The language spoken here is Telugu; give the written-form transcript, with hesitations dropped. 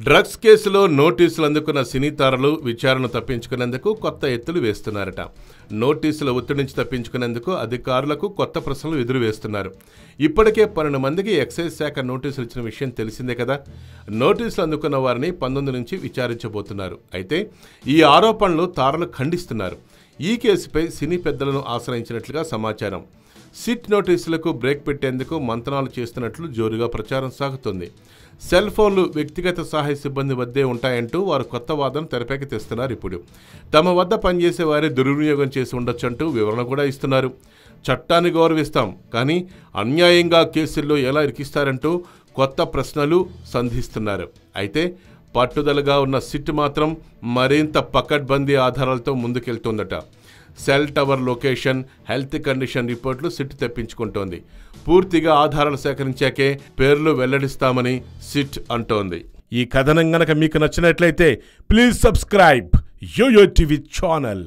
డ్రగ్స్ కేసులో నోటీసులు అందుకున్న సినీ తారలు విచారణ తప్పించుకునేందుకు కొత్త ఎత్తులు వేస్తున్నారట. నోటీసుల ఒత్తిడి నుంచి తప్పించుకునేందుకు అధికారులకు కొత్త ప్రశ్నలు ఎదురు వేస్తున్నారు. ఇప్పటికే 12 మందికి ఎక్సైజ్ శాఖ నోటీసులు ఇచ్చిన విషయం తెలిసిందే కదా. నోటీసులు అందుకున్న వారిని 19 నుంచి విచారించబోతున్నారు. అయితే ఈ ఆరోపణలు తారలు ఖండిస్తున్నారు. ఈ కేసుపై సినీ పెద్దలను ఆశ్రయించినట్లుగా సమాచారం. సిట్ నోటీసులకు బ్రేక్ పెట్టేందుకు మంతనాలు చేస్తున్నట్లు జోరుగా ప్రచారం సాగుతోంది. సెల్ ఫోన్లు వ్యక్తిగత సహాయ సిబ్బంది వద్దే ఉంటాయంటూ వారు కొత్త వాదన తెరపైకి తెస్తున్నారు. ఇప్పుడు తమ వద్ద పనిచేసే వారే దుర్వినియోగం చేసి ఉండొచ్చంటూ వివరణ కూడా ఇస్తున్నారు. చట్టాన్ని గౌరవిస్తాం, కానీ అన్యాయంగా కేసుల్లో ఎలా ఇరికిస్తారంటూ కొత్త ప్రశ్నలు సంధిస్తున్నారు. అయితే పట్టుదలగా ఉన్న సిట్ మాత్రం మరింత పకడ్బందీ ఆధారాలతో ముందుకెళ్తోందట. Cell tower location, health condition రిపోర్టులు సిట్ తెప్పించుకుంటోంది. పూర్తిగా ఆధారాలు సేకరించాకే పేర్లు వెల్లడిస్తామని సిట్ అంటోంది. ఈ కథనం గనక మీకు నచ్చినట్లయితే please subscribe YoYo TV channel.